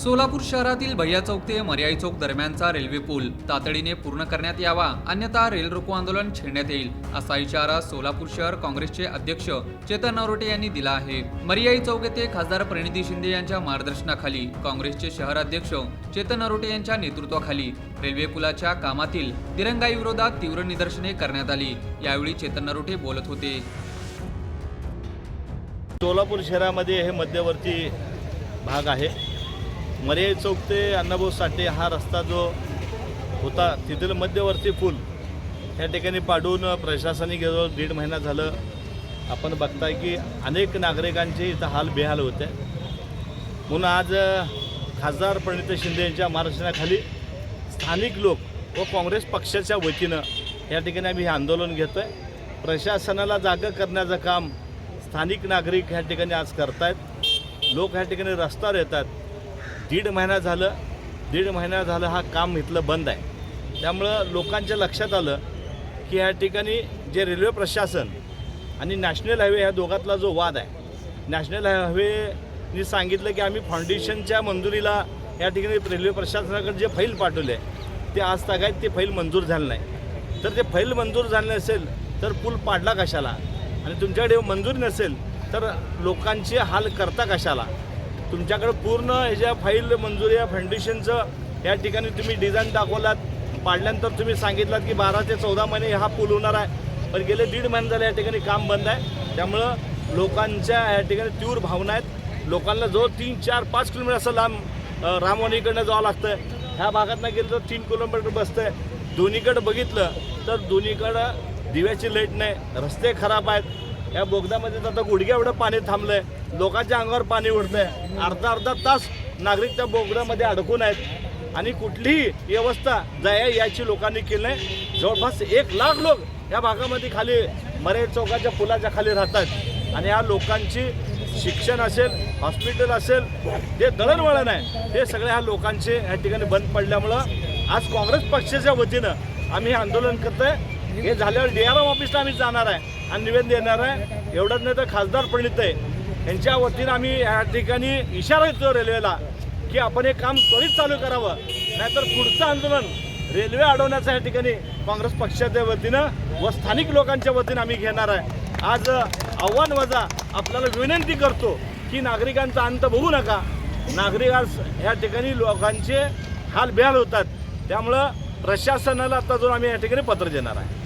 सोलापूर शहरातील भैया चौक ते मर्याई चौक दरम्यानचा रेल्वे पूल तातडीने पूर्ण करण्यात यावा, अन्यथा रेल रोको आंदोलन छेडण्यात येईल, असा इशारा सोलापूर शहर काँग्रेसचे अध्यक्ष चेतन नरोटे यांनी दिला आहे। मर्याई चौक येथे खासदार प्रणिती शिंदे यांच्या मार्गदर्शनाखाली काँग्रेसचे शहर अध्यक्ष चेतन नरोटे यांच्या नेतृत्वाखाली रेल्वे पुलाच्या कामातील दिरंगाई विरोधात तीव्र निदर्शने करण्यात आली। यावेळी चेतन नरोटे बोलत होते। सोलापूर शहरामध्ये हे मध्यवर्ती भाग आहे। मर्याई चौक ते अण्णाभाऊ साठे हा रस्ता जो होता तिथील मध्यवर्ती पूल या ठिकाणी पाडून प्रशासनाने गेलो 1.5 महिना झालं। आपण बघताय की अनेक नागरिकांचे इथं हाल बेहाल होते। म्हणून आज खासदार प्रणिती शिंदे यांच्या मार्गदर्शनाखाली स्थानिक लोक व काँग्रेस पक्षाच्या वतीनं या ठिकाणी आम्ही हे आंदोलन घेतोय। प्रशासनाला जागा करण्याचं काम स्थानिक नागरिक ह्या ठिकाणी आज करतायत। लोक ह्या ठिकाणी रस्त्यावर येतात। 1.5 महिना झालं हा काम इथलं बंद आहे। त्यामुळं लोकांच्या लक्षात आलं की ह्या ठिकाणी जे रेल्वे प्रशासन आणि नॅशनल हायवे ह्या दोघातला जो वाद आहे, नॅशनल हायवेनी सांगितलं की आम्ही फाउंडेशनच्या मंजुरीला या ठिकाणी रेल्वे प्रशासनाकडे जे फाईल पाठवले ते आज तागायत ते फाईल मंजूर झालं नाही। तर ते फाईल मंजूर झालं नसेल तर पूल पाडला कशाला, आणि तुमच्याकडे मंजुरी नसेल तर लोकांचे हाल करता कशाला। तुमच्याकडे पूर्ण ह्याच्या फाईल मंजुरी या फाउंडेशनचं या ठिकाणी तुम्ही डिझाईन दाखवलात, पाडल्यानंतर तुम्ही सांगितलात की 12 ते 14 महिने हा पूल होणार आहे, पण गेले 1.5 महिने झाले या ठिकाणी काम बंद आहे। त्यामुळं लोकांच्या या ठिकाणी तीव्र भावना आहेत। लोकांना जो 3, 4, 5 किलोमीटर असं लांब रामवाणीकडनं जावं लागतं। ह्या भागातनं गेलं तर 3 किलोमीटर बसतंय। दोन्हीकडे बघितलं तर दोन्हीकडं दिव्याची लाईट नाही, रस्ते खराब आहेत। या बोगद्यामध्ये आता गुडघ्या एवढं पाणी थांबलंय, लोकांच्या अंगावर पाणी उडतंय। अर्धा तास नागरिक त्या बोगद्यामध्ये अडकून आहेत आणि कुठलीही व्यवस्था याची लोकांनी केली नाही। जवळपास 1 लाख लोक या भागामध्ये खाली मर्याई चौकाच्या पुलाच्या खाली राहतात आणि या लोकांची शिक्षण असेल, हॉस्पिटल असेल, जे दळणवळण आहे ते सगळे ह्या लोकांचे या ठिकाणी बंद पडल्यामुळं आज काँग्रेस पक्षाच्या वतीनं आम्ही हे आंदोलन करतोय। हे झाल्यावर DRM ऑफिसला आम्ही जाणार आहे आणि निवेदन देणार आहे। एवढंच नाही तर खासदार प्रणिती यांच्या वतीनं आम्ही या ठिकाणी इशारा देतो रेल्वेला की आपण हे काम त्वरित चालू करावं, नाहीतर पुढचं आंदोलन रेल्वे अडवण्याचं या ठिकाणी काँग्रेस पक्षाच्या वतीनं व स्थानिक लोकांच्या वतीनं आम्ही घेणार आहे। आज आव्हान वजा आपल्याला विनंती करतो की नागरिकांचा अंत बघू नका। नागरिक आज या ठिकाणी लोकांचे हाल बेहाल होतात। त्यामुळं प्रशासनाला आता जो आम्ही या ठिकाणी पत्र देणार आहे।